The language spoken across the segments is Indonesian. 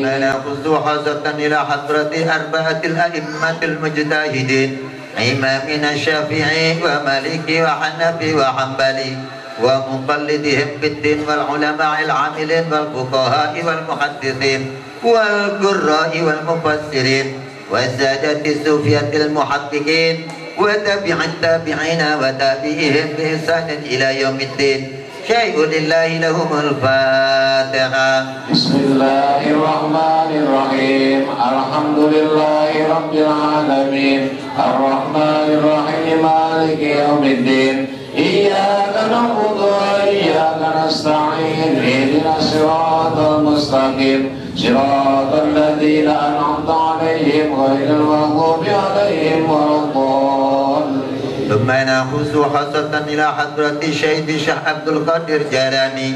ثم نأخذ حظة إلى حضرة أربعة الأئمة المجتهدين إمامنا الشافعي ومالكي وحنفي وحنبلي ومقلدهم في الدين والعلماء العاملين والفقهاء والمحدثين والقراء والمفسرين والسادة الصوفية المحققين وتابع التابعين وتابعيهم بإحسان إلى يوم الدين. شيء لله لهم الفاتحة. بسم الله الرحمن الرحيم. الحمد لله رب العالمين الرحمن الرحيم مالك يوم الدين إياك نعبد وإياك نستعين اهدنا الصراط المستقيم صراط الذين أنعمت عليهم غير المغضوب عليهم ولا الضالين. ثم نأخذ حصة إلى حضرة الشيخ عبد القادر جيلاني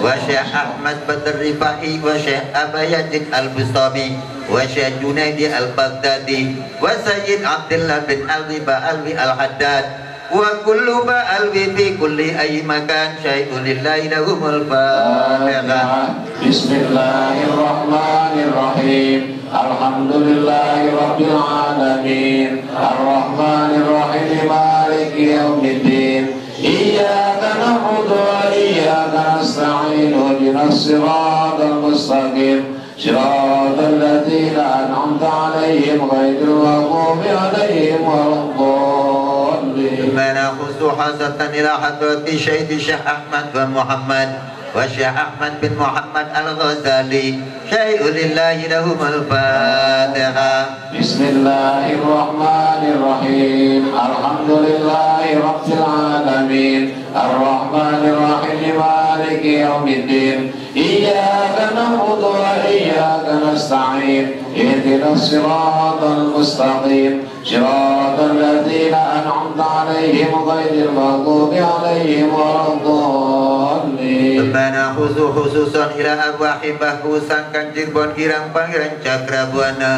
وشيخ أحمد بدر الرفاعي وشيخ أبا يزيد البسطامي وشيخ جنيد البغدادي وسيد عبد الله بن الربا الوي الحداد وكل بألوي في كل أي مكان. شيء لله لهم الفاتحة. بسم الله الرحمن الرحيم. الحمد لله رب العالمين الرحمن الرحيم مالك يوم الدين إياك نعبد وإياك نستعين اهدنا الصراط المستقيم صراط الذين أنعمت عليهم غير المغضوب عليهم ولا الضالين. ثم نأخذ حصة إلى حضرة الشيخ أحمد بن محمد والشيخ أحمد بن محمد الغزالي. شيء لله لهم الفاتحة. بسم الله الرحمن الرحيم. الحمد لله رب العالمين الرحمن الرحيم مالك يوم الدين إياك نعبد وإياك نستعين اهدنا الصراط المستقيم صراط الذين أنعمت عليهم غير المغضوب عليهم ولا الضالين. ثم نأخذ خصوصا إلى أرواح بهوسان كنجر بون إيران بانغران Cakrabuana.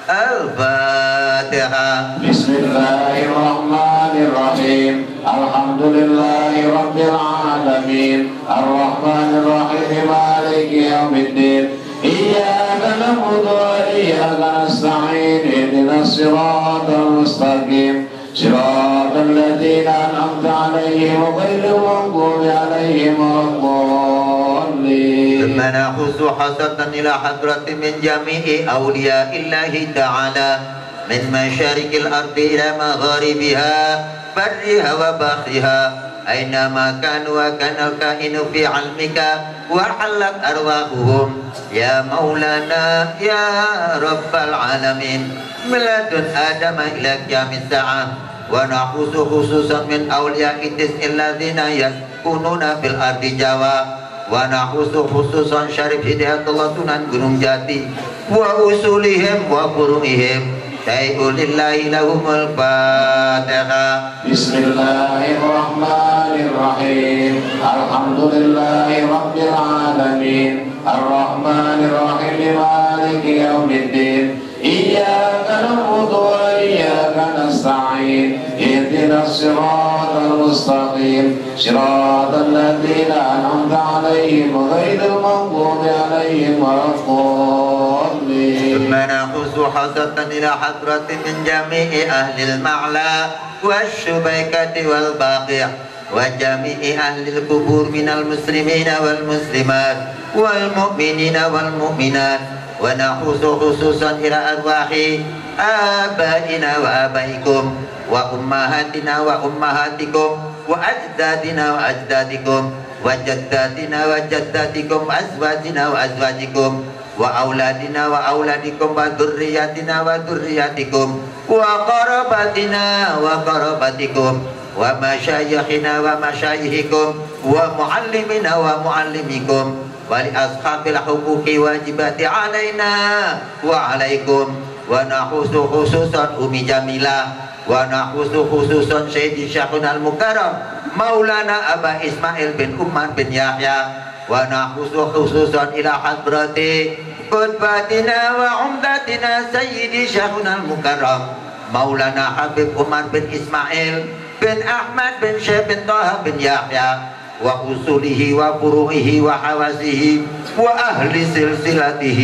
الفاتحة. بسم الله الرحمن الرحيم. الحمد لله رب العالمين الرحمن الرحيم مالك يوم الدين إياك نعبد وإياك نستعين اهدنا الصراط المستقيم صراط الذين أنعمت عليهم غير المغضوب عليهم ولا الضالين. ثم نأخذ حصة إلى حضرة من جميع أولياء الله تعالى من مشارق الأرض إلى مغاربها برها وبحرها أينما كانوا وكان الكائن في علمك وحلت أرواحهم يا مولانا يا رب العالمين من لدن آدم إلى قيام الساعة. ونأخذ خصوصا من أولياء التسع الذين يسكنون في الأرض جوا ونأخذ خصوصا شريف هداية الله Sunan Gunung Jati وأصولهم وفروعهم. شيء لله لهم الفاتحة. بسم الله الرحمن الرحيم. الحمد لله رب العالمين الرحمن الرحيم مالك يوم الدين إياك نعبد وإياك نستعين اهدنا الصراط المستقيم صراط الذين أنعمت عليهم غير المغضوب عليهم ولا الضالين. ثم نأخذ حصة إلى حضرة من جميع أهل المعلى والشبيكة والباقيع وجميع أهل القبور من المسلمين والمسلمات والمؤمنين والمؤمنات. ونأخذ خصوصا إلى أرواح آبائنا وآبائكم وأمهاتنا وأمهاتكم وأجدادنا وأجدادكم وجداتنا وجداتكم وأزواجنا وأزواجكم وأولادنا وأولادكم وذرياتنا وذرياتكم وقراباتنا وقراباتكم ومشايخنا ومشايخكم ومعلمنا ومعلمكم ولأصحاب الحقوق واجبات علينا وعليكم. ونأخذ خصوصا أمي جميلة ونأخذ خصوصا سيدي شيخنا المكرم مولانا أبا إسماعيل بن عمر بن يحيى. ونأخذ خصوصا إلى حضرة قطباتنا وعمدتنا سيدي شيخنا المكرم مولانا حبيب عمر بن إسماعيل بن أحمد بن شيخ بن طه بن يحيى وأصوله وفروعه وحواسه وأهل سلسلته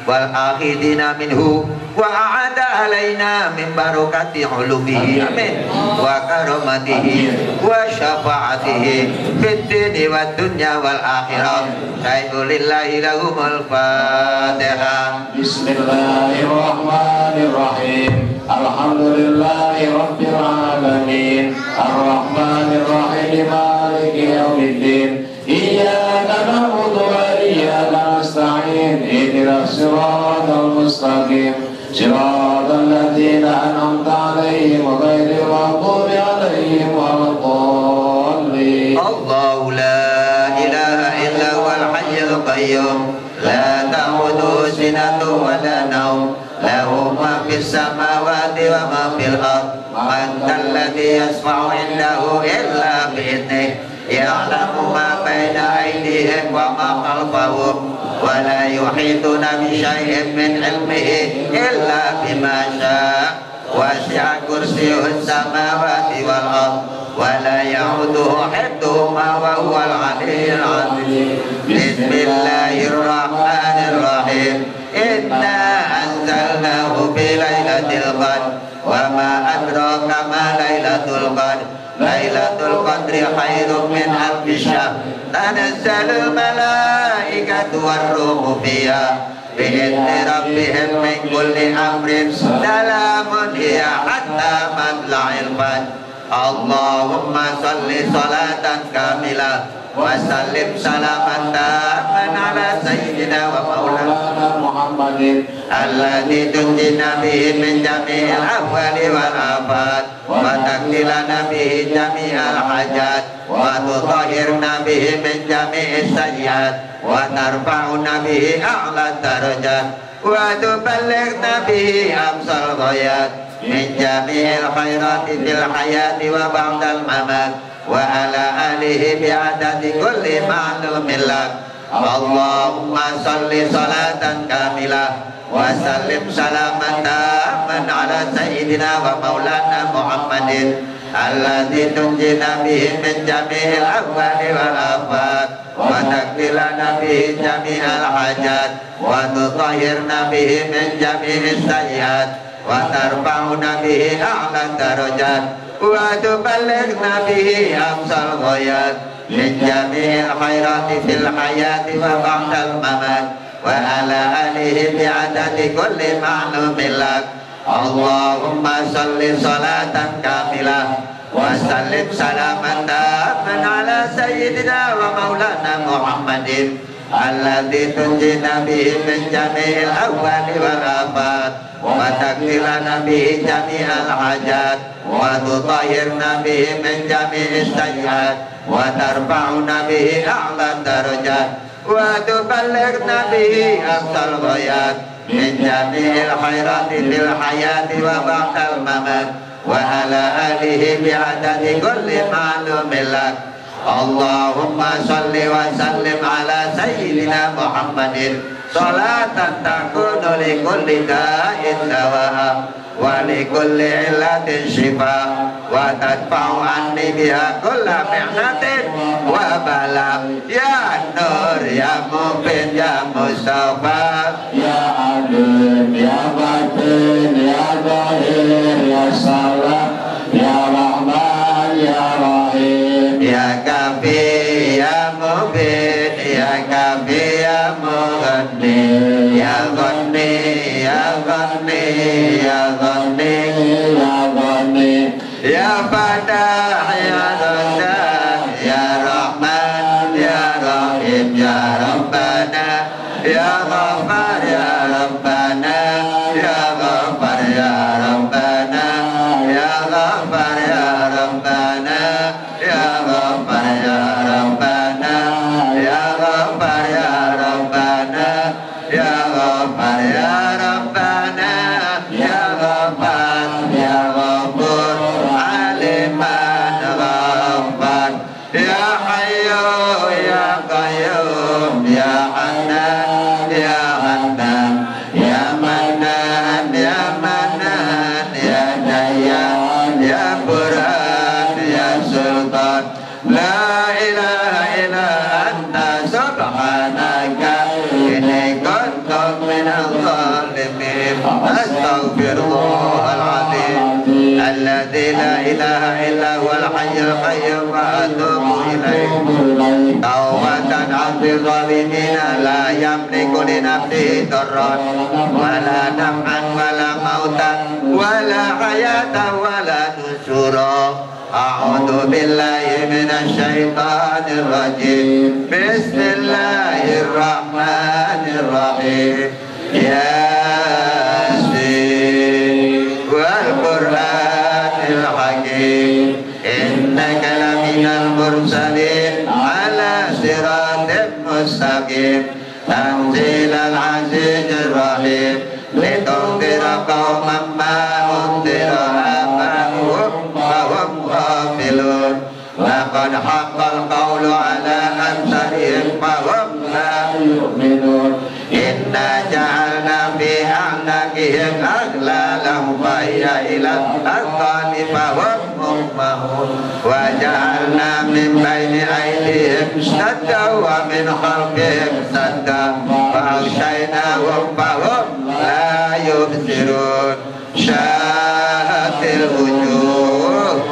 wal akhidina minhu wa a'ada alaina min barakati ulumihi amin wa karamatihi wa syafaatihi fid dini wad dunya wal akhirah sayulillahi lahumul fatihah. Bismillahirrahmanirrahim. Alhamdulillahi rabbil alamin arrahmanir rahim maliki yaumiddin iyyaka na'budu wa iyyaka nasta'in ihdinas siratal mustaqim siratal ladzina an'amta 'alaihim ghairil maghdubi 'alaihim waladdallin. Allahu la ilaha illa huwal hayyul qayyum la ta'khudhuhu sinatun wa la nawm lahu ma fis samawati wa ma fil ard man alladhi yashfa'u 'indahu illa bi'idhnihi ya'lamu ma baina aydihim wa ma khalfahum wa la yuhituna bi syai'in min 'ilmihi illa bima syaa wasi'a kursiyyuhus samawati wal ard wa la ya'uduhu hifdhuhuma wa huwal 'aliyyul 'azim. Bismillahirrahmanirrahim. Inna anzalnahu fi lailatul qadr wa ma adraka ma lailatul qadr lailatul qadri khairun min alfi syahr tanazzalul malaikatu warruhu fiha bi'izni rabbihim min kulli amrin salamun hiya hatta matla'il fajr. Allahumma salli salatan kamilah wa sallim salaman taman ala sayyidina wa maulana Muhammadin alladhi tunjina bihi min jami'il ahwali wal afat wa taqdilana bihi jami'al hajat wa tutahhirna bihi min jami'is sayyiat wa tarfa'una bihi a'la darajat wa tuballighna bihi amsal ghayat min jami'il khairati fil hayati wa ba'dal mamat wa ala alihi bi'adadi kulli ma'lumin lak. Allahumma salli salatan kamilah wa sallim salaman taman ala sayyidina wa maulana Muhammadin alladhi tunjina bihi min jami'il ahwali wal afat wa taqdilana bihi jami'al hajat wa tutahhirna bihi min jami'is sayyiat wa tarfa'una bihi a'la darajat wa tuballighna bihi amsal ghayat min jami'il khairati fil hayati wa ba'dal mamat wa ala alihi bi'adadi kulli ma'lumin lak. Allahumma salli salatan kamilah wa sallim salaman taman ala sayyidina wa maulana Muhammadin alladhi tunjina bihi min jami'il ahwali wal afat wa taqdilana bihi jami'al hajat wa tutahhirna bihi min jami'is sayyiat wa tarfa'una bihi a'la darajat wa tuballighna bihi aqsal ghayat min jami'il khairati fil hayati wa ba'dal mamat wa ala alihi bi'adadi kulli ma'lumin lak. Allahumma salli wa sallim ala sayyidina Muhammadin salatan takunu li kulli da'in dawa wa li kulli illatin shifa wa tadfa'u anni biha kulla mi'natin wa bala ya nur ya mubin ya mustafa ya alim ya batin ya zahir ya salam ya rahman ya rahim ya kafi ya mubin ya kafi ya mughni ya ghani ya ghani ya ghani ya ghani ya fatah ya razzaq ya rahman ya rahim ya rabbana ya ghaffar ya rabbana ya ghaffar ya rabbana ya ghaffar ya rabbana ya ghaffar ya rabbana ya ghaffar ya rabbana ya ghaffar ya rabbana ya ghaffar ya ghafur aliman ghaffar ya hayyu ya qayyum ya hanan ya hanan ya manan ya manan ya dayyan ya burhan ya sultan la ilaha illa anta subhanaka inni kuntu minadh الذي لا إله إلا هو الحي القيوم وأتوب إليه توبة عبد الظالمين لا يملك لنفسه ضرا ولا نفعا ولا موتا ولا حياة ولا نشورا أعوذ بالله من الشيطان الرجيم بسم الله الرحمن الرحيم ياسين والقرآن الحكيم إنك لمن المرسلين على صراط مستقيم تنزيل العزيز الرحيم لتنذر قوما ما أنذر آباؤهم فهم غافلون لقد حق القول على أكثرهم فهم لا يؤمنون إنا جعلنا في أعناقهم أغلالا فهي إلى الأذقان فهم مقمحون وجعلنا من بين أيديهم سدا ومن خلفهم سدا فأغشيناهم فهم لا يبصرون شاهت الوجوه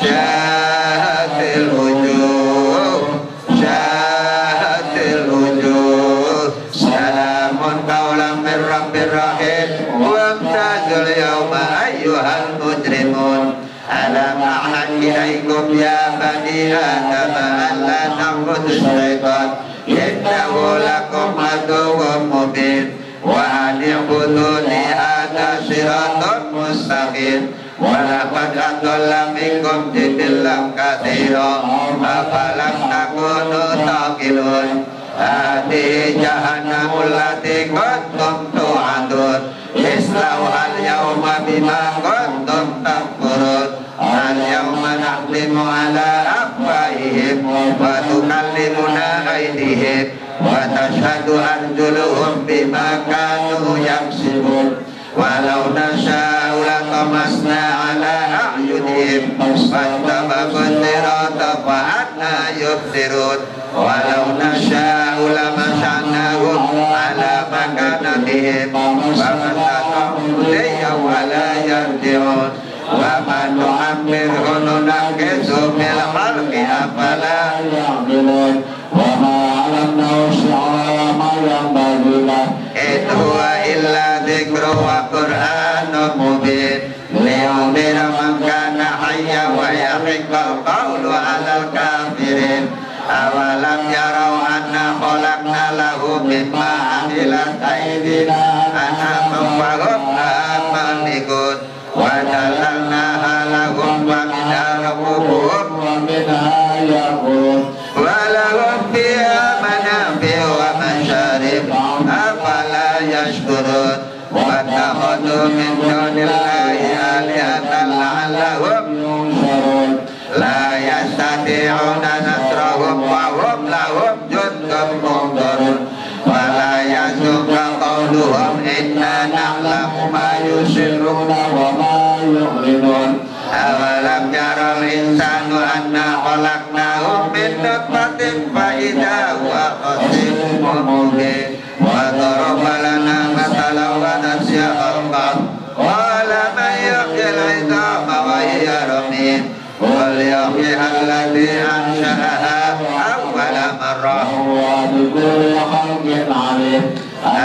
شاهت الوجوه شاهت الوجوه سلام قولا من رب رحيم وامتازوا اليوم أيها المجرمون ألم أعهد إليكم يا بني آدم ألا تعبدوا الشيطان إنه لكم عدو مبين وأن اعبدوني هذا صراط مستقيم ولقد أضل منكم جبلا كثيرا أفلم تكونوا تعقلون هذه جهنم التي كنتم توعدون اصلوها اليوم بما كنتم تكفرون اليوم نختم على أفواههم وتكلمنا أيديهم وتشهد أرجلهم بما كانوا يكسبون ولو نشاء لطمسنا على أعينهم فاستبقوا الصراط فأنى يبصرون ولو نشاء لمسحناهم على مكانتهم فما استطاعوا مضيا ولا يرجعون وما نعمره ننكسه في الخلق أفلا يعقلون وما علمناه الشعر ما ينبغي له إن هو إلا ذكر وقرآن مبين لينذر من كان حيا ويحق القول على الكافرين أولم يروا أنا خلقنا له مما عملت أيدينا أنعاما فهم لها مالكون وجعلناها لهم ومنها ركوبهم ومنها يأكلون ولهم فيها منافع ومشارب أفلا يشكرون واتخذوا من دون الله آلهة لعلهم ينصرون لا يستطيعون نصرهم وهم لهم جند منصرون ولا يحزنك قولهم إنا نعلم ما يسرون وما يعلنون أولم يرى الإنسان أنا خلقناه من نطفة فإذا هو خصيم مبين وضرب لنا مثلا ونسي خلقه قال من يحيي العظام وهي رميم قل يحييها الذي أنشأها أول مرة وهو بكل خلق عليم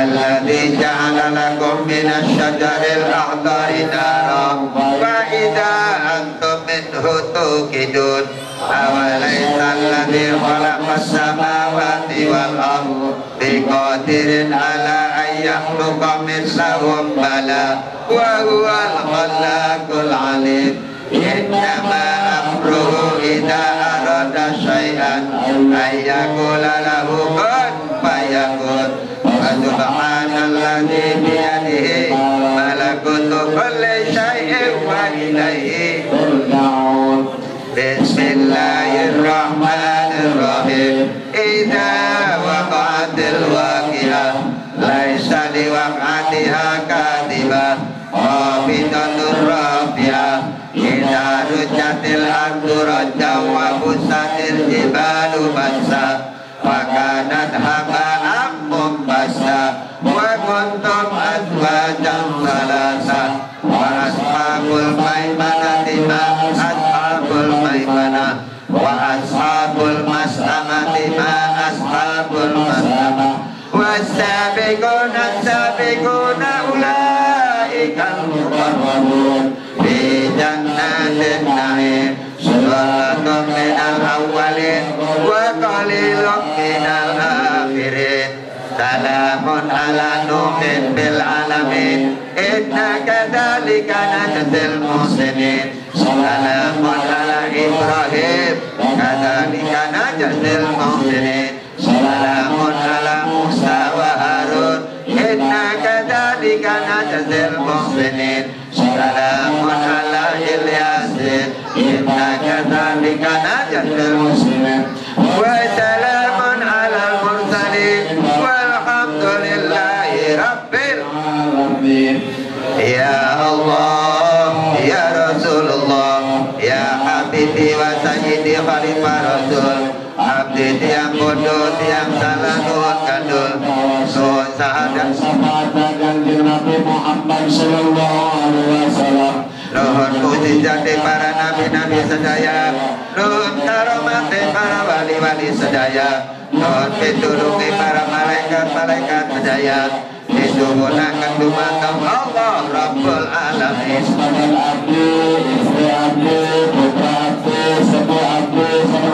الذي جعل لكم من الشجر الأخضر نارا فإذا أنتم منه توقدون أوليس الذي خلق السماوات والأرض بقادر على أن يخلق مثلهم بلى وهو الخلاق العليم إنما أمره إذا أراد شيئا أن يقول له كن فيكون فسبحان الذي بيده ملكوت كل شيء وإليه ترجعون بسم الله الرحمن الرحيم إذا وقعت الواقعة ليس لوقعتها كاذبة خافضة رافعة إذا رجت الأرض رجا وبست الجبال بسا فكانت هباء منبثا وكنتم أزواجا ثلاثة وأصحاب الميمنة ما المسامة والسابقون السابقون أولئك المقربون في جنات النعيم ثلة من الأولين وقليل من الآخرين سلام على نوح في العالمين إنا كذلك نجزي المحسنين سلام على إبراهيم كذلك نجزي المحسنين سلام على موسى وهارون إنا كذلك نجزي المحسنين سلام على إلياس إنا كذلك نجزي المحسنين وسلام على المرسلين والحمد لله رب العالمين. يا الله يا رسول الله يا حبيبي وسيدي خليفة رسول abdi tiang bodoh tiang salah nuhun kandul nuhun sahadat Kanjeng Nabi Muhammad sallallahu alaihi wasallam. Nuhun mujizat para nabi-nabi sedaya, nuhun karomate para wali-wali sedaya, nuhun pitulungi para malaikat-malaikat sedaya. Dituhunkan dumateng Allah Rabbul Alamin. Abdi, istri abdi, putra abdi, sepuh abdi,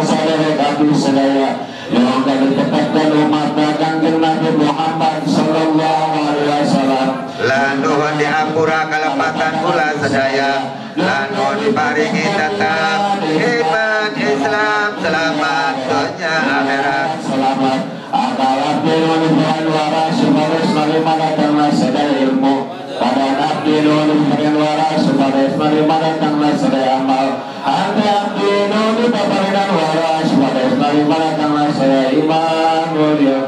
saudara abdi sedaya yang kami tetapkan umat Kanjeng Nabi Muhammad sallallahu alaihi wasallam. Lan nuhun diampura kalepatan kula sedaya, lan nuhun diparingi tetap iman Islam selamat dunia akhirat. Selamat akal abdi nuhun waras supados narima datangna sedaya ilmu pada abdi nuhun diberikan waras supados narima datangna sedaya amal. Ante abdi nuhun diberikan waras supados narima datangna sedaya iman mulia.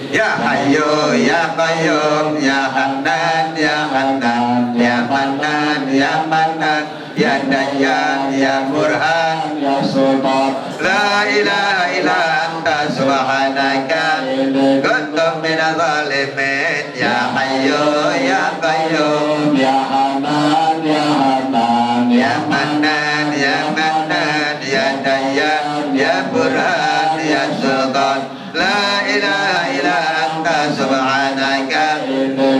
Ya Hayyu ya Qayyum ya Hannan ya Hannan ya Mannan ya Mannan ya Dayyan ya Burhan Ya Sultan, la ilaha illa anta subhanaka kuntu minadh dhalimin. Ya Hayyu ya Qayyum Ya Hanan, Ya Hanan, ya Mannan ya Mannan ya Dayyan ya Burhan ya Sultan la ilaha illa anta subhanaka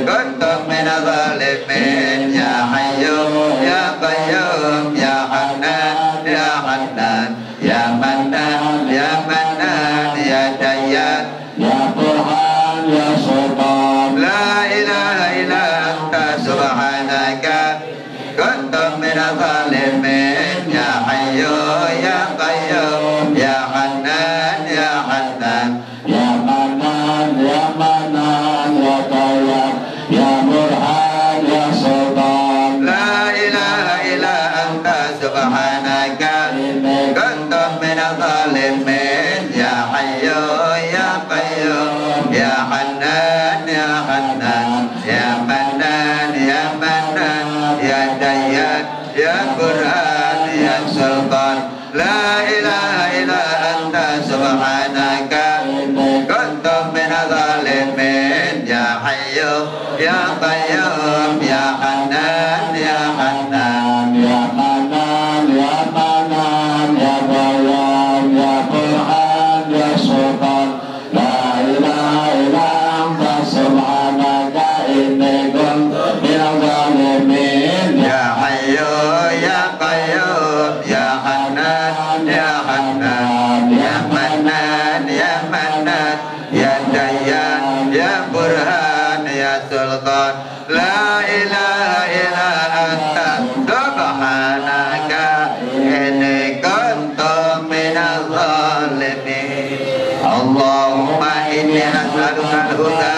kuntu minadh dhalimin. Ya Hayyu ya Qayyum ya Hannan ya Hannan ya Mannan ya Mannan ya Dayyan Ya Burhan, Ya Sultan, la ilaha illa anta subhanaka kuntu minadh dhalimin. Ya Hayyu ya Qayyum ya Hannan ya Hannan Ya Manan, Ya Manan, Ya Dayyan, Ya Burhan, Ya Sultan, la ilaha illa anta subhanaka kuntu minadh dhalimin. Ya Hayyu ya Qayyum ya Hannan ya Hannan ya Mannan ya Mannan ya Dayyan ya Burhan ya Sultan la ilaha illa anta subhanaka kuntu minadh dhalimin. Ya Hayyu ya Qayyum ya Hannan ya Hannan Ya Manan, Ya Manan, Ya Dayyan, Ya Burhan, Ya Sultan, La ilaha illa anta subhanaka inni kuntu minadh dhalimin. Ya Hayyu ya Qayyum ya Hannan ya Hannan ya Mannan ya Mannan ya Dayyan ya Burhan ya Sultan la ilaha illa anta subhanaka inni kuntu minadh dhalimin. Allahumma inni as'aluka al-huda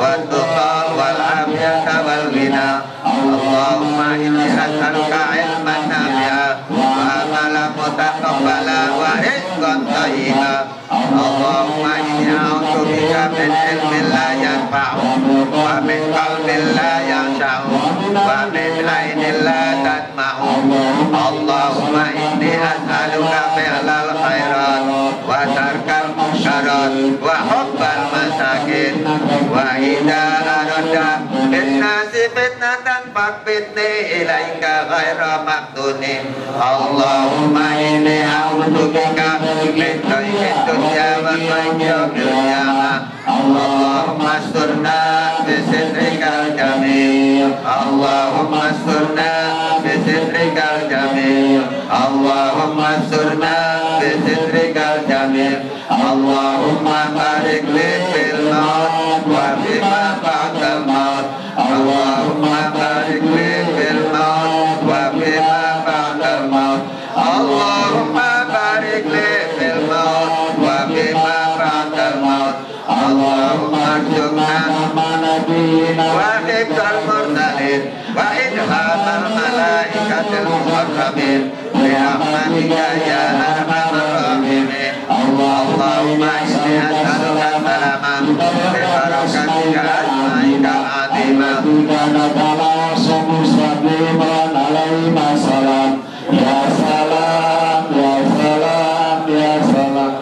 wat tuqa wal afiyata wal ghina. Allahumma inni as'aluka ilman nafi'a wa amalan mutaqabbala wa rizqan thayyiban. Allahumma inni a'udzu bika min ilmin la yanfa'u wa min qalbin la yakhsha'u wa min 'ainin la tadma'u. Allahumma inni as'aluka fi'lal khairat wa tarkal munkharat wa hubbal masakin wa idza arada bin nasi fitnatan fa waqfitni ilaika ghaira maktunin. Allahumma inni a'udzubika min dhaiqid dunya wa dhaiqil qiyamah. Allahumma asturna bi sitrikal jamil. Allahumma asturna bi sitrikal jamil. Allahumma asturna bi sitrikal jamil. Allahumma barik li fil maut wa bima ba'dal maut. Allahumma barik li fil maut wa bima ba'dal maut. Allahumma barik li fil maut wa bima ba'dal maut. Allahumma arzuqna wa hifdzal mursalin wa idhamal malaikatil muqarrabin bi rahmatika ya arhamar rahimin. Allahumma inni as'aluka salaman bi barakatika asma'ika al-azimah. Ya salam, ya salam, ya salam.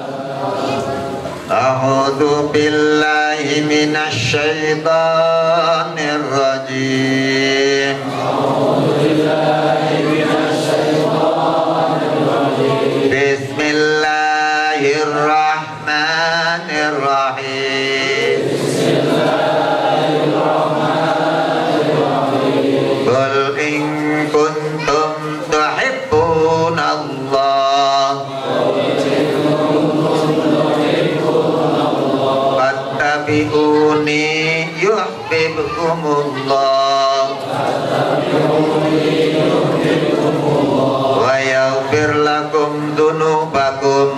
A'udzu billahi minasy syaithanir rajim. Bismillahirrahmanirrahim. Qul in kuntum tuhibbunallah fattabi'uni yuhibbukumullah wa yaghfir lakum dzunubakum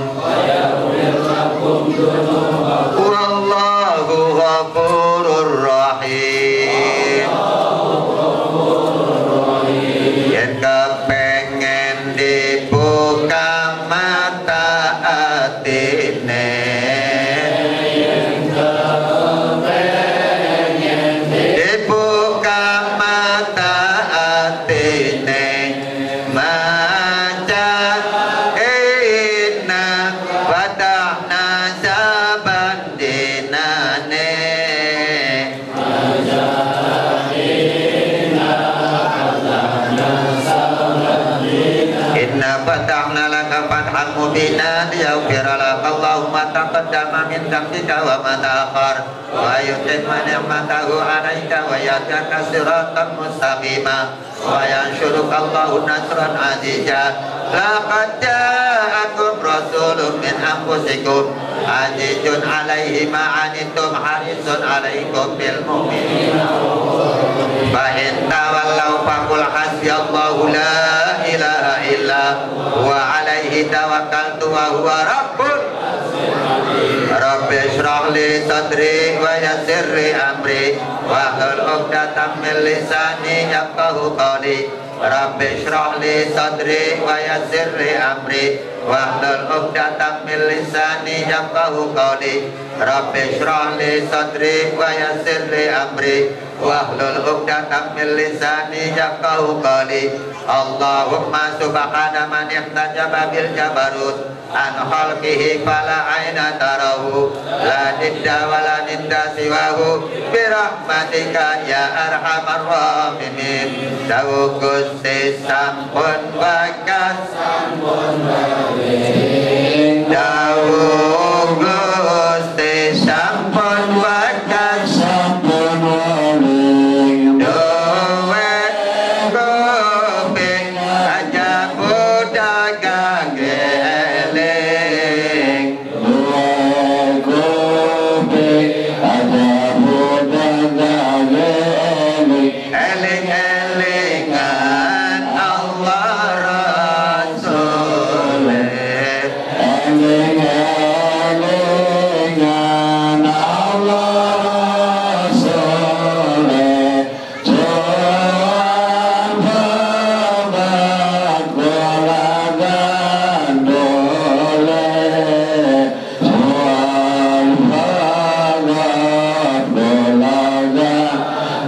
wallahu ghafurur rahim. Yen kepengen dibuka mata atine, dibuka mata atine, maca inna fatahna saban dinane. Inna fatahna laka fathan mubinan yaghfira laka Allahumma taqaddama min dhanbika wa ma ta'akhkhar wa yutimma ni'matahu 'alaika wa yahdika siratan mustaqima wa yanshuruka Allahu nasran 'azizza. Laqad ja'akum rasulun min anfusikum azizun 'alaihi ma 'anittum harisun 'alaikum bil mu'minina. Fa in tawallaw faqul hasbiyallahu la ilaha illa wa 'alaihi tawakkaltu wa huwa rabbul. Rabbi shrah li sadri wa yassir li amri wa hlul 'uqdatam min lisani yafqahu qawli. Rabbi shrah li sadri wa yassir li amri wa hlul 'uqdatam min lisani yafqahu qawli. Rabbi shrah li sadri wa yassir li amri wa hlul 'uqdatam min lisani yafqahu qawli. Allahumma subhana man ihtajaba bil jabarut an khalqihi fala aina tarahu la nidda wa la nidda siwahu bi rahmatika ya arhamar rahimin. Dawuh Gusti sampun wakas, dawuh Gusti sampun wakas, duwe kuping aja budak kangge eling, duwe kuping aja budak kangge eling, eling-elingan Allah Rasul, eling-elingan Allah Rasul, Tuhan babat golagan dole, Tuhan babat golagan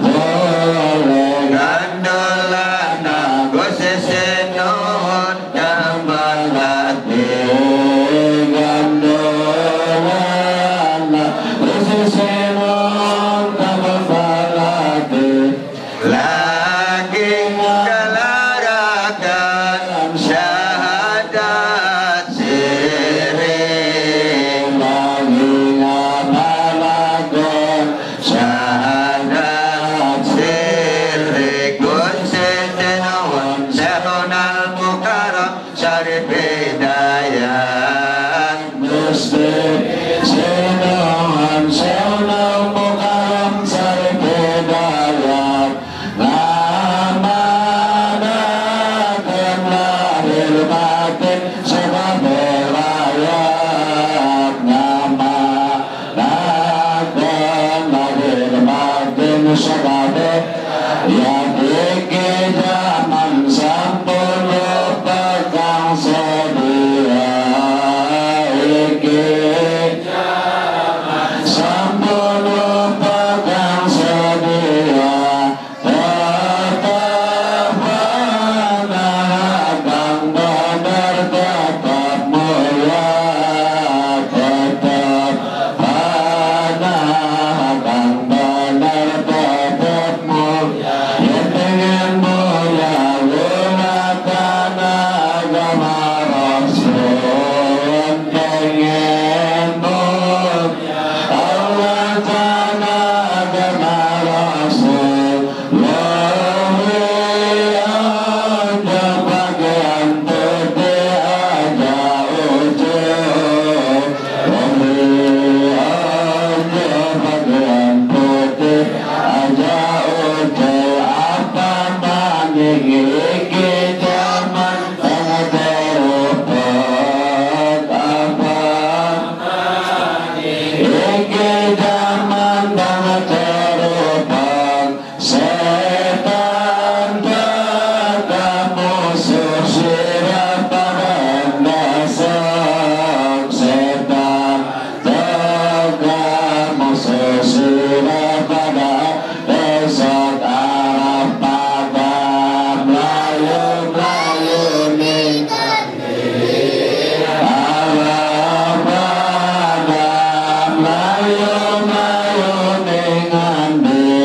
dole, gandolana Gusti Sinun kambal hati, gandolana Gusti Sinun kambal hati, lagi Ya iki zaman sampun pegang sedia, iki zaman sampun pegang sedia, tetap kang bener tetap mulia, tetap kang bener tetap mulia. Ya dengan mulia gunakan agama Rasul, dengan mulia Allah Ta'ala agama Rasul. Ada bagian putih ada ujung, ada bagian putih ada ujung. Apa maning iki zaman tengah terupet, apa iki zaman tengah terupet. Setan tetap musuh sirah pada dasar, setan tetap musuh sirah pada dasar. Arab pada Melayu ning Arab pada Melayu ning andi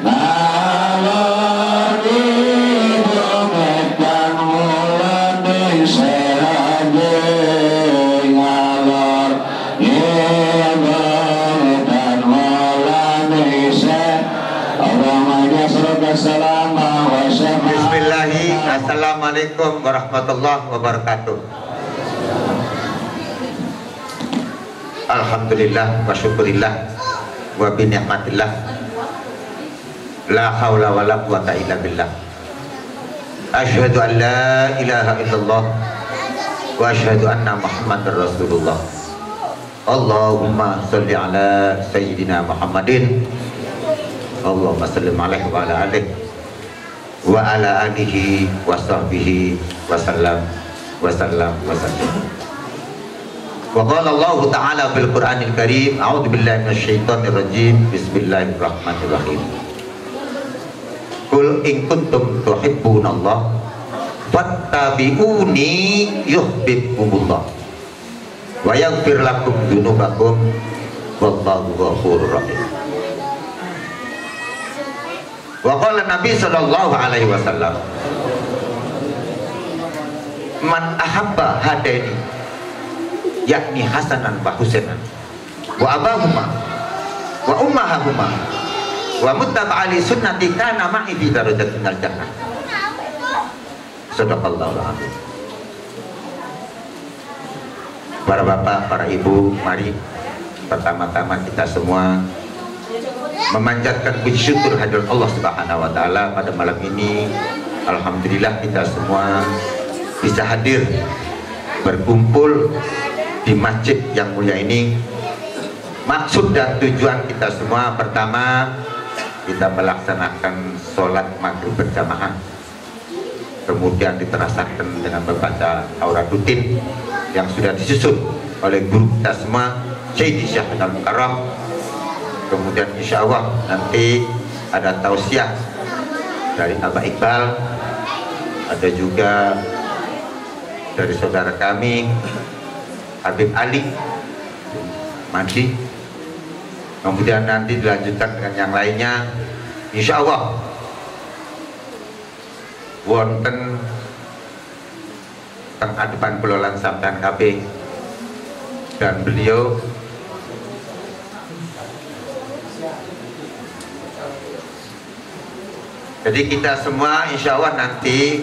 nalor hidungetan wulan ning serage ngalor hidungetan wulan ning serage. Allahumma surga salama wa syafa'a. Bismillahi, assalamualaikum warahmatullahi wabarakatuh. Alhamdulillah wa syukurillah wa binikmatillah, la hawla wa la quwata illa billah. Asyhadu an la ilaha illallah wa asyhadu anna muhammadar rasulullah. Allahumma salli ala sayyidina Muhammadin, Allahumma salli alaihi wa ala alihi wa ala alihi wa sahbihi wa sallam wa sallam wa sallam. Wa qala Allah Ta'ala fil Qur'anil Karim, a'udzu billahi minasyaitonir rajim, bismillahirrahmanirrahim. Qul in kuntum tuhibbunallah fattabi'uni yuhibbukumullah wa yaghfir lakum dzunubakum wallahu ghafurur rahim. Wa qala Nabi sallallahu alaihi wasallam, man ahabba hadaini, yakni Hasanan wa Husainan wa abahuma wa ummahahuma wa muttaba'a li sunnati kana ma'i fi darajatin al-jannah. Sadaqallahul azim. Para bapak, para ibu, mari pertama-tama kita semua memanjatkan puji syukur hadirat Allah Subhanahu wa taala pada malam ini. Alhamdulillah kita semua bisa hadir berkumpul di masjid yang mulia ini. Maksud dan tujuan kita semua, pertama kita melaksanakan sholat maghrib berjamaah, kemudian diterasakan dengan membaca aurat rutin yang sudah disusun oleh guru kita semua, Syekh Syahidul Mukarram. Kemudian insya Allah nanti ada tausiah dari Abah Iqbal, ada juga dari saudara kami Habib Ali Madi. Kemudian nanti dilanjutkan dengan yang lainnya. Insya Allah wonten pengadepan pelolan sampean KB dan beliau jadi kita semua insya Allah nanti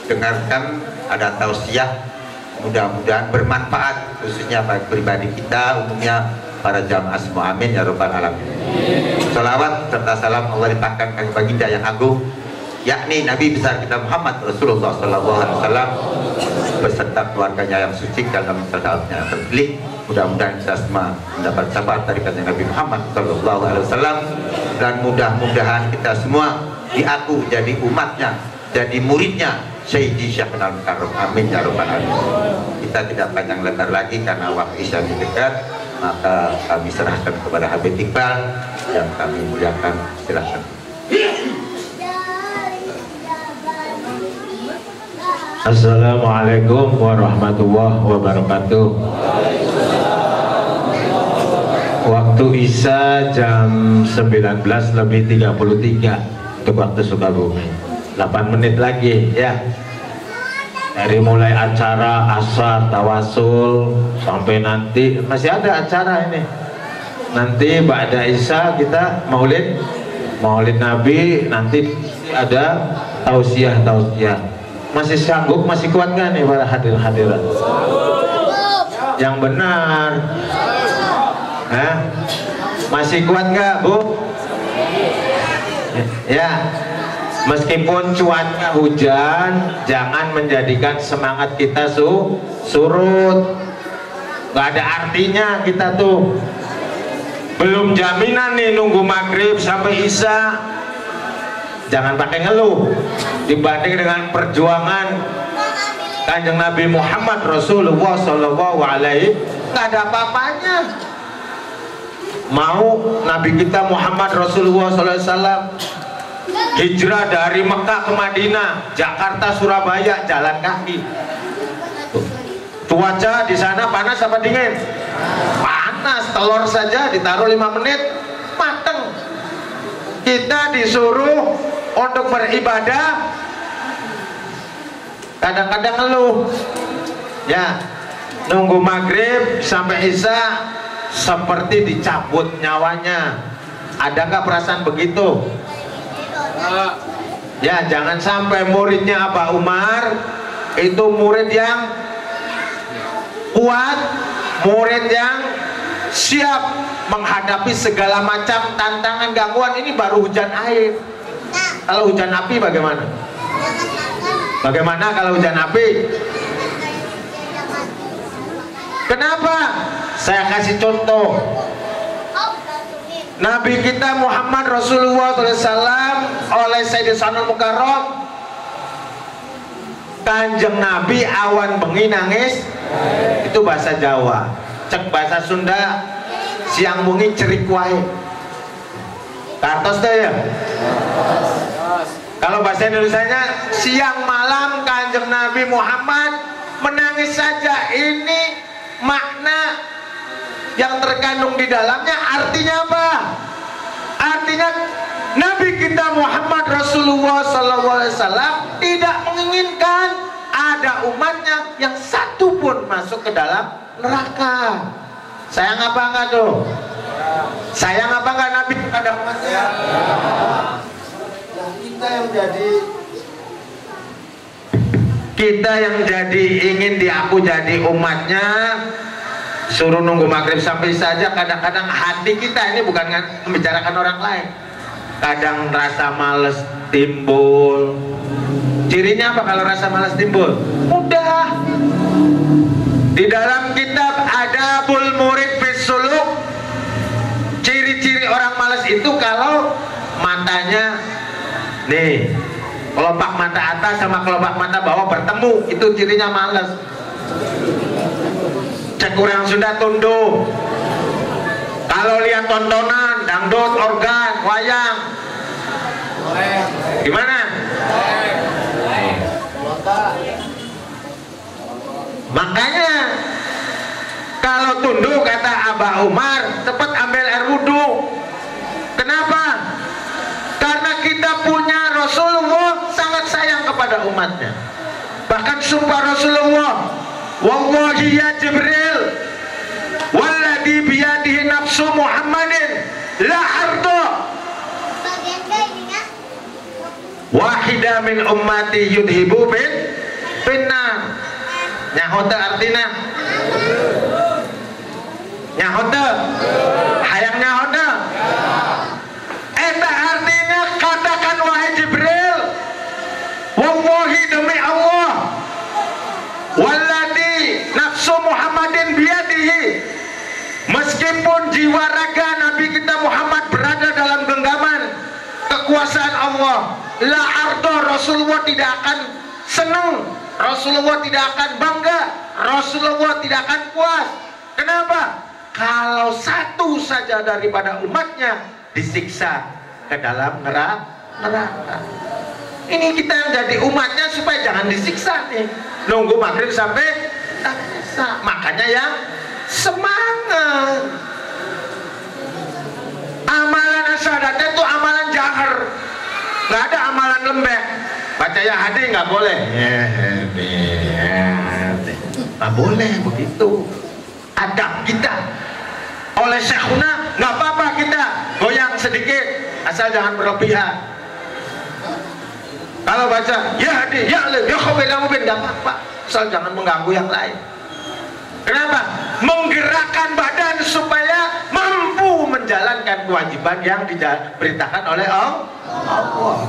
dengarkan ada tausiah, mudah-mudahan bermanfaat khususnya bagi pribadi kita, umumnya para jamaah semua, amin ya rabbal alamin. Salawat serta salam Allah limpahkan kami baginda yang agung, yakni Nabi besar kita Muhammad Rasulullah SAW beserta keluarganya yang suci dalam sahabatnya yang terpilih. Mudah-mudahan kita semua mendapat syafaat dari Nabi Muhammad SAW, dan mudah-mudahan kita semua di aku jadi umatnya, jadi muridnya Sayyidi Syekhul Mukarram. Amin ya rabbal alamin. Kita tidak panjang lebar lagi karena waktu isya dekat, maka kami serahkan kepada Habib Iqbal yang kami muliakan. Silakan. Assalamualaikum warahmatullahi wabarakatuh. Waktu Isya jam 19:33 untuk waktu Sukabumi. 8 menit lagi ya. Dari mulai acara asar tawasul sampai nanti masih ada acara ini. Nanti ba'da Isya kita maulid Nabi, nanti ada tausiah. Masih sanggup, masih kuat nggak nih para hadirin? Yang benar, masih kuat nggak Bu? Ya, meskipun cuaca hujan, jangan menjadikan semangat kita surut. Nggak ada artinya kita tuh. Belum jaminan nih nunggu maghrib sampai isya. Jangan pakai ngeluh dibanding dengan perjuangan Kanjeng Nabi Muhammad Rasulullah Sallallahu Alaihi, nggak ada apa-apanya. Mau Nabi kita Muhammad Rasulullah Sallallahu Alaihi Wasallam hijrah dari Mekah ke Madinah, Jakarta, Surabaya, jalan kaki. Cuaca di sana panas apa dingin? Panas. Telur saja ditaruh 5 menit mateng. Kita disuruh untuk beribadah, kadang-kadang ngeluh ya, nunggu maghrib sampai isya seperti dicabut nyawanya. Ada nggak perasaan begitu? Ya, jangan sampai muridnya Abah Umar itu murid yang kuat, murid yang siap menghadapi segala macam tantangan, gangguan. Ini baru hujan air. Kalau hujan api bagaimana? Bagaimana kalau hujan api? Kenapa? Saya kasih contoh. Nabi kita Muhammad Rasulullah SAW oleh Sayyidi Syekhul Mukarram, Kanjeng Nabi awan bengi nangis, itu bahasa Jawa. Cek bahasa Sunda, siang bengi cerik wae. Kartos tuh ya. Kalau bahasa Indonesianya, siang malam Kanjeng Nabi Muhammad menangis saja. Ini makna yang terkandung di dalamnya. Artinya apa? Artinya Nabi kita Muhammad Rasulullah SAW tidak menginginkan ada umatnya yang satu pun masuk ke dalam neraka. Sayang apa enggak tuh? Sayang apa enggak Nabi kepada umatnya? Kita yang jadi ingin diaku jadi umatnya, suruh nunggu maghrib sampai saja. Kadang-kadang hati kita ini bukan membicarakan orang lain, kadang rasa males timbul. Cirinya apa kalau rasa males timbul? Mudah. Di dalam kitab Adabul Murid fis Suluk, ciri-ciri orang malas itu kalau matanya nih, kelopak mata atas sama kelopak mata bawah bertemu, itu cirinya malas. Cek orang sudah tunduk. Kalau lihat tontonan dangdut, organ, wayang, gimana? Makanya kalau tunduk kata Abah Umar, cepat ambil air wudhu. Kenapa? Karena kita punya Rasulullah sangat sayang kepada umatnya. Bahkan sumpah Rasulullah, wallahi ya Jibril, walladhi biyadihi nafsu Muhammadin la ardo wahida min ummati yudhibu bin finnar. Nyahote artinya nyahote hayang nyahote eta artinya katakan wahai Jibril, wallahi demi Allah, walladhi nafsu Muhammadin biyadihi, meskipun jiwa raga Nabi kita Muhammad berada dalam genggaman kekuasaan Allah, la ardo, Rasulullah tidak akan senang, Rasulullah tidak akan bangga, Rasulullah tidak akan puas. Kenapa? Kalau satu saja daripada umatnya disiksa ke dalam neraka. Ini kita yang jadi umatnya supaya jangan disiksa nih. Nunggu maghrib sampai tak bisa. Makanya yang semangat. Amalan syahadat itu amalan jahar, nggak ada amalan lembek. Baca ya hadi nggak boleh. Nggak boleh begitu. Adab kita. Oleh syekhuna nggak apa-apa kita goyang sedikit, asal jangan berlebihan. Kalau baca ya hadi ya alif ya khobir ya mubin nggak apa-apa, asal jangan mengganggu yang lain. Kenapa? Menggerakkan badan supaya mampu menjalankan kewajiban yang diperintahkan oleh Allah.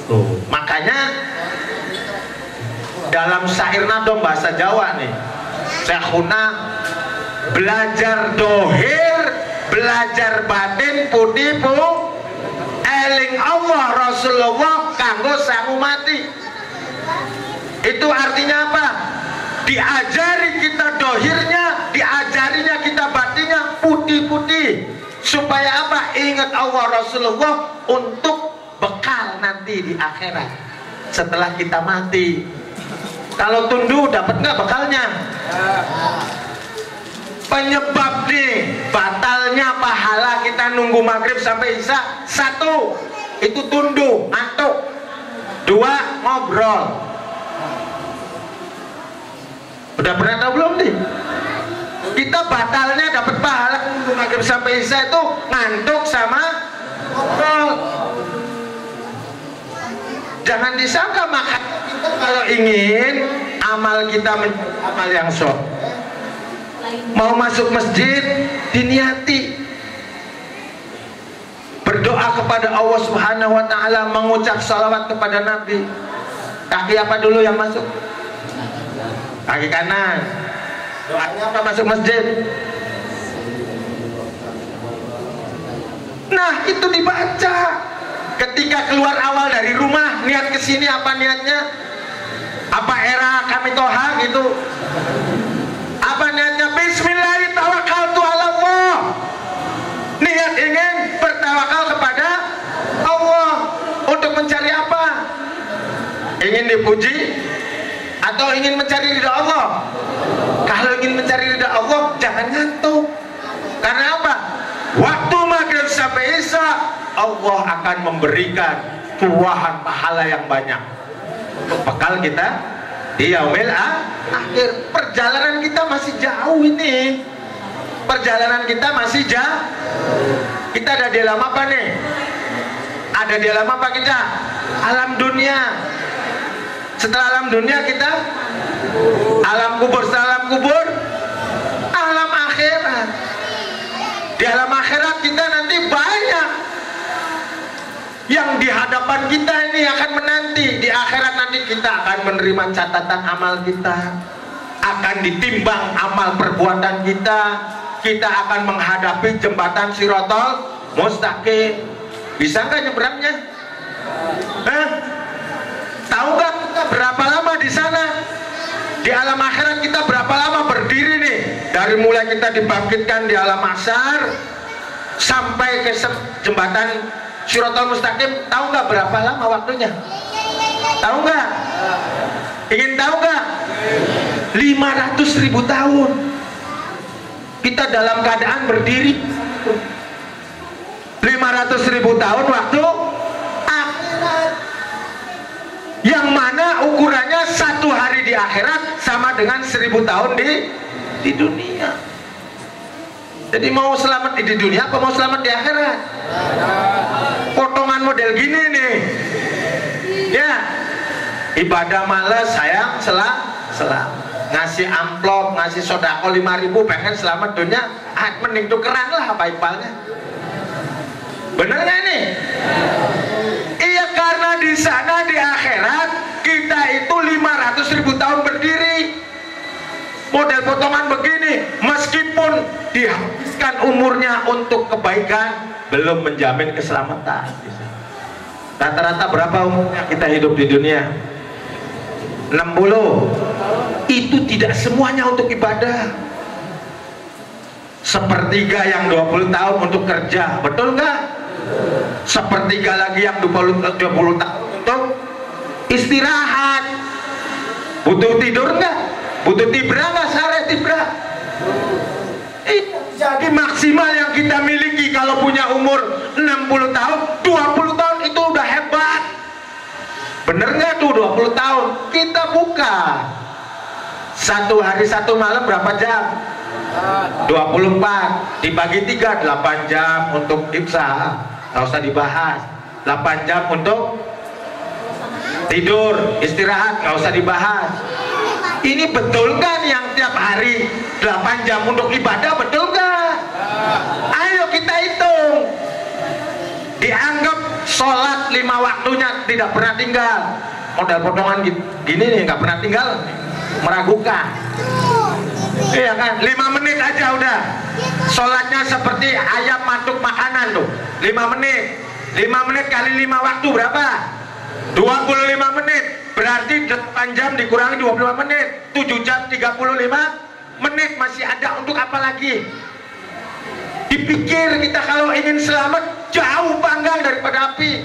Tuh, makanya dalam syair nadom bahasa Jawa nih, syekhuna belajar dohir, belajar batin putih pun eling Allah Rasulullah kanggo sangu mati. Itu artinya apa? Diajari kita dohirnya, diajarinya kita batinnya putih-putih, supaya apa? Ingat Allah Rasulullah untuk bekal nanti di akhirat setelah kita mati. Kalau tundu dapat nggak bekalnya? Penyebab nih batalnya pahala kita nunggu maghrib sampai isya, satu itu tundu, ngantuk. Dua, ngobrol. Udah pernah tahu belum nih? Kita batalnya dapat pahala nunggu maghrib sampai isya itu ngantuk sama ngobrol. Jangan disangka makan kita kalau ingin amal kita menjadi amal yang soleh. Mau masuk masjid diniati, berdoa kepada Allah Subhanahu wa ta'ala, mengucap salawat kepada Nabi. Kaki apa dulu yang masuk? Kaki kanan. Doanya apa masuk masjid? Nah itu dibaca ketika keluar awal dari rumah, niat kesini apa niatnya? Apa era kami toha gitu? Apa niatnya? Bismillahirrahmanirrahim. Niat ingin bertawakal kepada Allah. Untuk mencari apa? Ingin dipuji atau ingin mencari ridha Allah? Kalau ingin mencari ridha Allah, jangan ngantuk. Karena apa? Waktu maghrib sampai isya, Allah akan memberikan tuahan pahala yang banyak untuk bekal kita di yaumil akhir. Perjalanan kita masih jauh ini. Perjalanan kita masih jauh. Kita ada di alam apa nih? Ada di alam apa kita? Alam dunia. Setelah alam dunia kita alam kubur. Setelah alam kubur alam akhirat. Di alam akhirat kita nanti banyak yang di hadapan kita ini akan menanti. Di akhirat nanti kita akan menerima catatan amal kita, akan ditimbang amal perbuatan kita. Kita akan menghadapi jembatan Shiratal Mustaqim. Bisa nggak nyebrangnya? Tahu nggak kita berapa lama di sana? Di alam akhirat kita berapa lama berdiri nih? Dari mulai kita dibangkitkan di alam mahsyar sampai ke jembatan Shiratal Mustaqim, tahu nggak berapa lama waktunya? Tahu nggak? Ingin tahu nggak? 500.000 tahun. Kita dalam keadaan berdiri 500.000 tahun waktu akhirat, yang mana ukurannya satu hari di akhirat sama dengan 1000 tahun di dunia. Jadi mau selamat di dunia apa mau selamat di akhirat? Potongan model gini nih ya, ibadah malas, sayang selam. Ngasih amplop, ngasih sodako 5.000, pengen selamat dunia, mending tukeran lah apa ipalnya. Bener gak ini? Iya, karena di sana di akhirat kita itu 500.000 tahun berdiri model potongan begini, meskipun dihabiskan umurnya untuk kebaikan, belum menjamin keselamatan. Rata-rata berapa umurnya kita hidup di dunia? 60. Itu tidak semuanya untuk ibadah. Sepertiga yang 20 tahun untuk kerja, betul nggak? Sepertiga lagi yang 20 tahun untuk istirahat. Butuh tidur nggak? Butuh tibra nggak? Sare tibra. Jadi maksimal yang kita miliki kalau punya umur 60 tahun, 20 tahun itu udah hebat. Bener nggak tuh 20 tahun? Kita buka. Satu hari satu malam berapa jam? 24 dibagi 3, 8 jam untuk imsa, nggak usah dibahas. 8 jam untuk tidur, istirahat, nggak usah dibahas. Ini betul kan yang tiap hari 8 jam untuk ibadah, betul nggak? Ayo kita hitung. Dianggap sholat 5 waktunya tidak pernah tinggal. Modal potongan gini nih nggak pernah tinggal, meragukan. Iya kan, 5 menit aja udah. Sholatnya seperti ayam matuk makanan tuh. 5 menit. 5 menit kali 5 waktu berapa? 25 menit. Berarti 8 jam dikurangi 25 menit. 7 jam 35 menit. Masih ada untuk apa lagi? Dipikir kita kalau ingin selamat jauh panggang daripada api.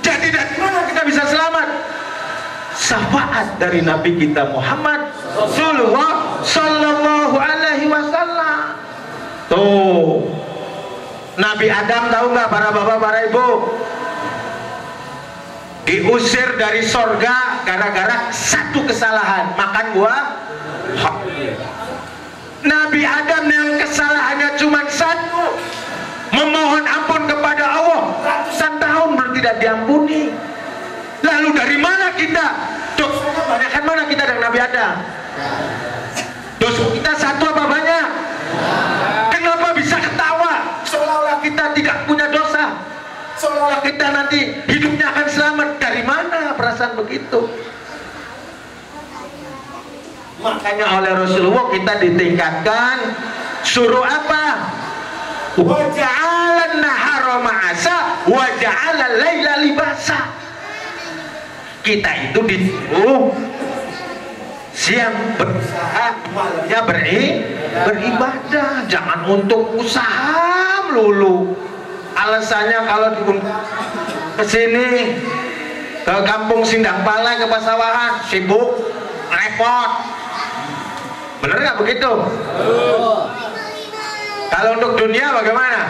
Jadi dari mana kita bisa selamat? Syafaat dari Nabi kita Muhammad Rasulullah Sallallahu Alaihi Wasallam. Tuh, Nabi Adam tahu nggak para bapak, para ibu? Diusir dari sorga gara-gara satu kesalahan, makan buah. Nabi Adam yang kesalahannya cuma satu, memohon ampun kepada Allah, ratusan tahun belum tidak diampuni. Lalu dari mana kita? Dosanya banyakkan mana kita dengan Nabi Adam? Dosa kita satu apa banyak? Kenapa bisa ketawa? Seolah-olah kita tidak punya dosa. Seolah-olah kita nanti hidupnya akan selamat. Dari mana perasaan begitu? Makanya oleh Rasulullah kita ditingkatkan. Suruh apa? Wa ja'alan nahara ma'asa wa ja'alal laila libasa. Kita itu disuruh siang berusaha, malamnya beribadah. Jangan untuk usaha melulu. Alasannya kalau ke sini, ke kampung Sindang Palai, ke Pasawahan, sibuk, repot. Bener nggak begitu? Kalau untuk dunia bagaimana?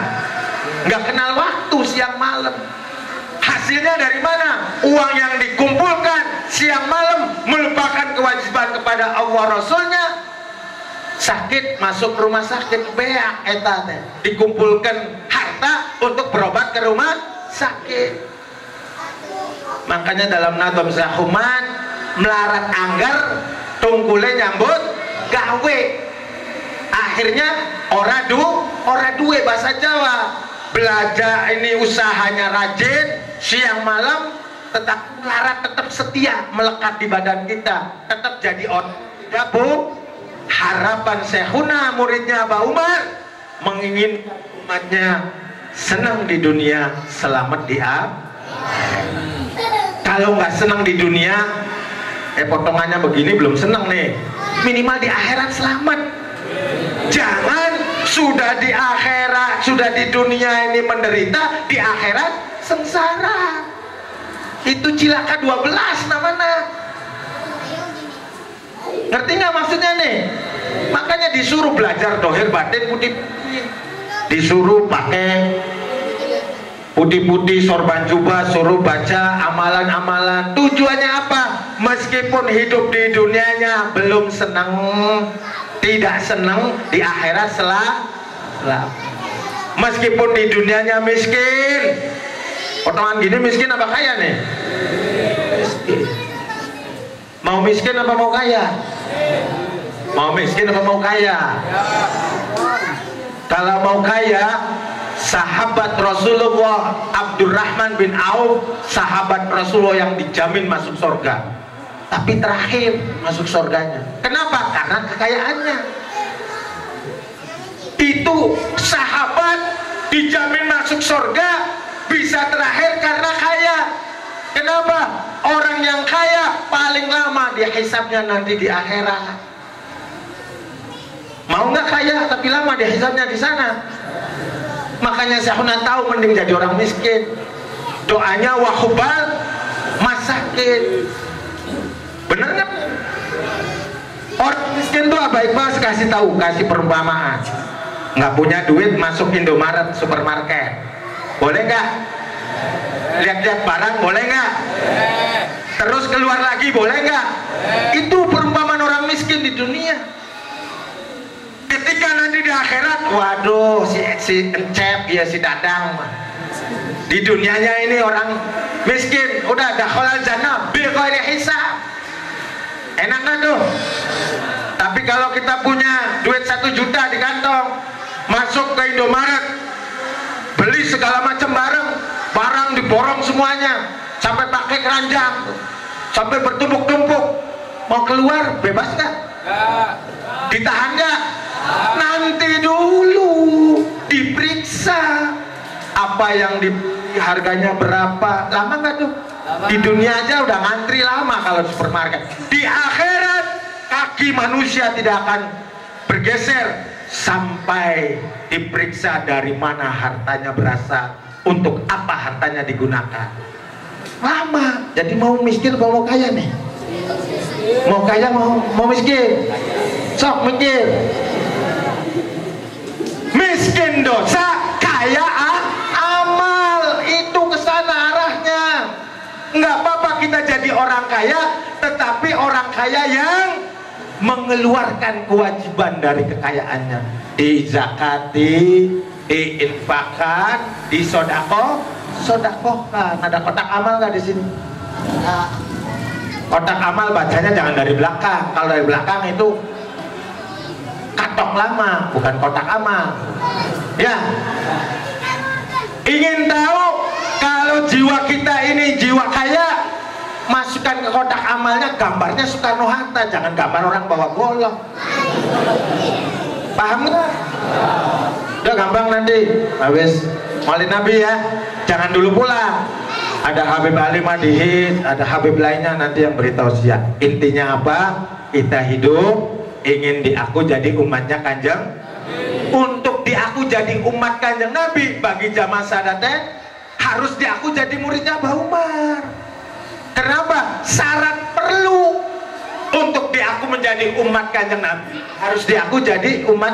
Nggak kenal waktu siang malam. Hasilnya dari mana? Uang yang dikumpulkan siang malam melupakan kewajiban kepada Allah Rasulnya. Sakit masuk rumah sakit, beak eta teh. Dikumpulkan harta untuk berobat ke rumah sakit. Makanya dalam Nadom Zahuman melarat anggar, tungkule nyambut gawe. Akhirnya ora duwe bahasa Jawa. Belajar ini usahanya rajin, siang malam tetap melarat, tetap setia melekat di badan kita, tetap jadi orang. Bu, harapan Syekhuna muridnya Mbah Umar menginginkan umatnya senang di dunia, selamat di akhirat. Kalau nggak senang di dunia, potongannya begini belum senang nih. Minimal di akhirat selamat. Jangan sudah di akhirat, sudah di dunia ini menderita, di akhirat sengsara. Itu cilaka 12 namanya. Ngerti nggak maksudnya nih? Makanya disuruh belajar dohir batin putih-putih, disuruh pakai putih-putih sorban jubah, suruh baca amalan-amalan. Tujuannya apa? Meskipun hidup di dunianya belum senang, tidak senang, di akhirat selamat. Meskipun di dunianya miskin, potongan gini miskin apa kaya nih? Miskin. Mau miskin apa mau kaya? Mau miskin apa mau kaya? Kalau mau kaya, sahabat Rasulullah Abdurrahman bin Auf, sahabat Rasulullah yang dijamin masuk surga, tapi terakhir masuk surganya. Kenapa? Karena kekayaannya. Itu sahabat dijamin masuk surga, bisa terakhir karena kaya. Kenapa? Orang yang kaya paling lama dia hisabnya nanti di akhirat. Mau nggak kaya tapi lama dia hisabnya di sana? Makanya Syekhuna tahu mending jadi orang miskin. Doanya wahubal masakin. Bener nggak? Orang miskin tuh baik banget, kasih tahu, kasih perumpamaan. Nggak punya duit masuk Indomaret supermarket, boleh nggak? Lihat-lihat barang boleh nggak? Terus keluar lagi boleh nggak? Itu perumpamaan orang miskin di dunia. Ketika nanti di akhirat, waduh si Encep ya si Dadang di dunianya ini orang miskin, udah dakhalal jannah bi ghairi hisab. Enak nggak tuh? Tapi kalau kita punya duit 1 juta di kantong, masuk ke Indomaret, beli segala macam barang diborong semuanya, sampai pakai keranjang, sampai bertumpuk-tumpuk, mau keluar bebas nggak? Ditahan nggak? Nanti dulu diperiksa apa yang harganya berapa, lama nggak tuh? Di dunia aja udah ngantri lama kalau supermarket. Di akhirat kaki manusia tidak akan bergeser sampai diperiksa dari mana hartanya berasal, untuk apa hartanya digunakan. Lama. Jadi mau miskin atau mau kaya nih? Mau kaya mau miskin? Sok mikir. Miskin dosa, kaya amal, itu kesana arahnya. Nggak apa-apa kita jadi orang kaya, tetapi orang kaya yang mengeluarkan kewajiban dari kekayaannya, dizakati, diinfakkan, sodakohkan. Ada kotak amal nggak di sini? Kotak amal bacanya jangan dari belakang. Kalau dari belakang itu katok lama, bukan kotak amal. Ya, ingin tahu kalau jiwa kita ini jiwa kaya, masukkan ke kotak amalnya gambarnya Soekarno-Hatta, jangan gambar orang bawa golok. Paham nggak? Udah gampang nanti habis Maulid Nabi ya, jangan dulu pulang. Ada Habib Ali Madihid, ada Habib lainnya nanti yang beritahu siap. Intinya apa? Kita hidup ingin diaku jadi umatnya Kanjeng. Untuk diaku jadi umat Kanjeng Nabi, bagi jamaah Sadaten harus diaku jadi muridnya Mbah Umar. Kenapa? Syarat perlu untuk diaku menjadi umat Kanjeng Nabi, harus diaku jadi umat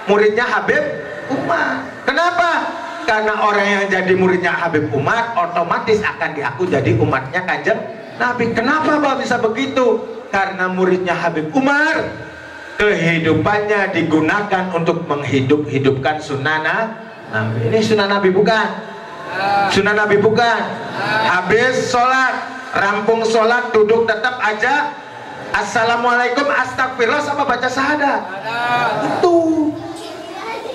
muridnya Habib Umar. Kenapa? Karena orang yang jadi muridnya Habib Umar otomatis akan diaku jadi umatnya Kanjeng Nabi. Kenapa Pak bisa begitu? Karena muridnya Habib Umar kehidupannya digunakan untuk menghidupkan sunnah Nabi. Ini sunnah Nabi bukan? Sunnah Nabi bukan? Habis sholat, rampung sholat, duduk tetap aja assalamualaikum astagfirullah sama baca syahadat. Itu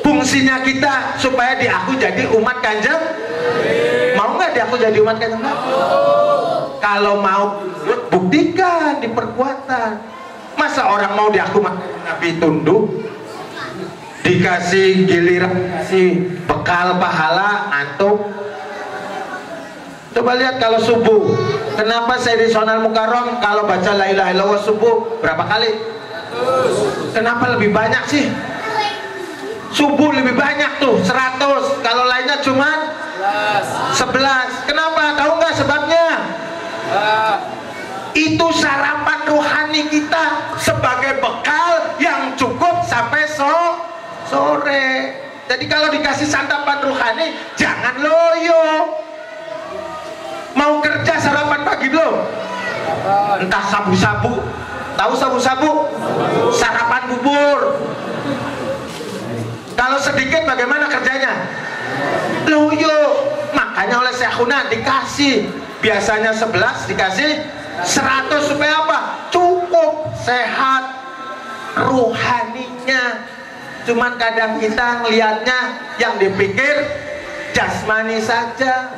fungsinya kita supaya diaku jadi umat Kanjeng. Mau nggak diaku jadi umat Kanjeng Nabi? Kalau mau buktikan di perbuatan. Masa orang mau diaku umat Nabi tunduk, dikasih giliran, dikasih bekal pahala, antum? Coba lihat kalau subuh, kenapa Sayyidina Mukarram kalau baca la ilaha illallah subuh berapa kali? Kenapa lebih banyak sih? Subuh lebih banyak tuh 100, kalau lainnya cuma 11. Kenapa? Tahu nggak sebabnya? Itu sarapan rohani kita sebagai bekal yang cukup sampai sore. Jadi kalau dikasih santapan rohani jangan loyo. Mau kerja sarapan pagi belum? Entah sabu-sabu. Tahu sabu-sabu? Sarapan bubur. Kalau sedikit bagaimana kerjanya? Loyo. Makanya oleh Syekhuna dikasih, biasanya 11 dikasih 100 supaya apa? Cukup sehat rohaninya. Cuman kadang kita ngelihatnya yang dipikir jasmani saja.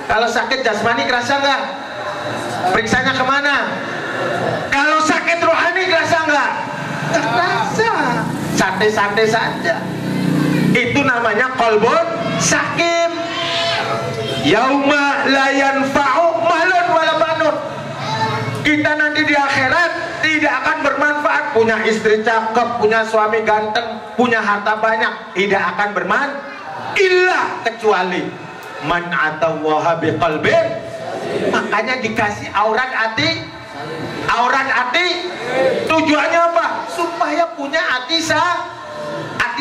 Kalau sakit jasmani kerasa nggak? Periksanya kemana? Kalau sakit rohani kerasa nggak? Nggak kerasa. Santai-santai saja. Itu namanya qalbun sakim. Yauma la yanfa'u malun wala banun. Kita nanti di akhirat tidak akan bermanfaat. Punya istri cakep, punya suami ganteng, punya harta banyak, tidak akan bermanfaat. Illa kecuali man atawaha biqalbin. Makanya dikasih aurat hati. Aurat hati tujuannya apa? Supaya punya hati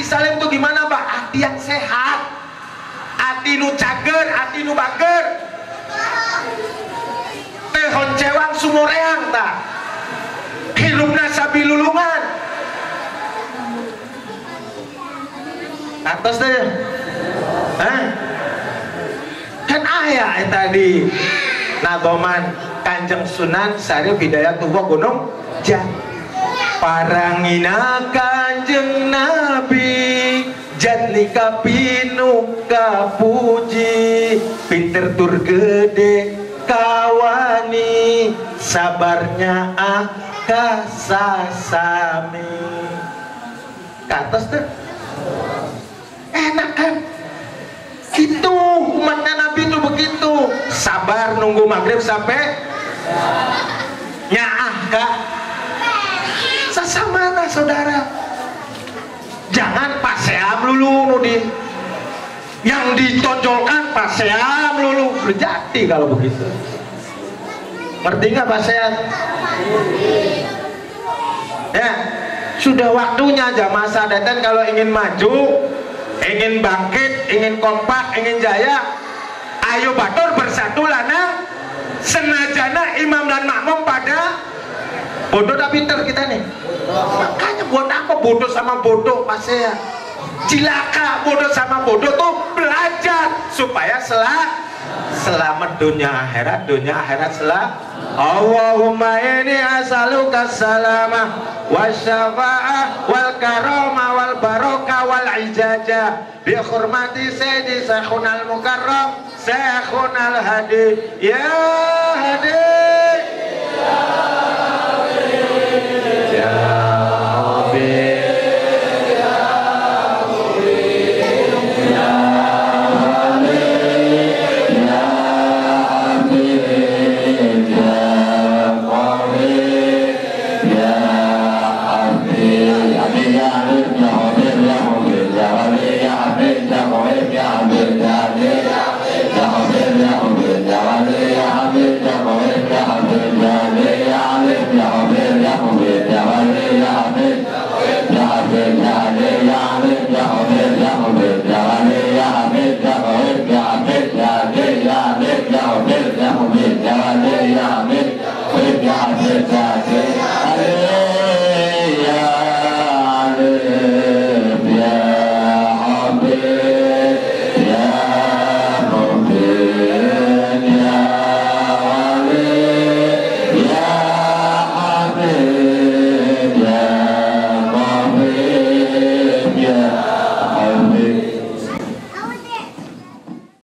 salim itu gimana, Pak? Hati yang sehat. Hati nu cager, hati nu bager. Tehon cewang sumureang tak. Hilupna sabilulungan. Atas deh. Kan ayah tadi nagoman Kanjeng Sunan Syarif Hidayatullah Gunung Jati. Parangina Kanjeng Nabi Jatlika pinuka puji pinter tur gede kawani sabarnya kasasami. Ke atas tuh enak kan? Itu umatnya Nabi itu begitu, sabar nunggu maghrib sampai nyaah kak. Sasamana saudara, jangan paseam lulu nudin. Yang ditonjolkan paseam lulu berjati kalau begitu. Ngerti nggak paseam? Ya, sudah waktunya jamaah sadatan kalau ingin maju, ingin bangkit, ingin kompak, ingin jaya, ayo batur bersatu lana. Senajana imam dan makmum pada bodoh tak pinter kita nih. Makanya buat apa bodoh sama bodoh Mas ya? Cilaka bodoh sama bodoh tuh belajar supaya selamat dunia akhirat selamat. Allahumma inni as'aluka salamah wasyafa'ah wal karamah wal barakah wal ijajah bi hurmati sayyidi syekhunal mukarram syekhunal hadi ya hadi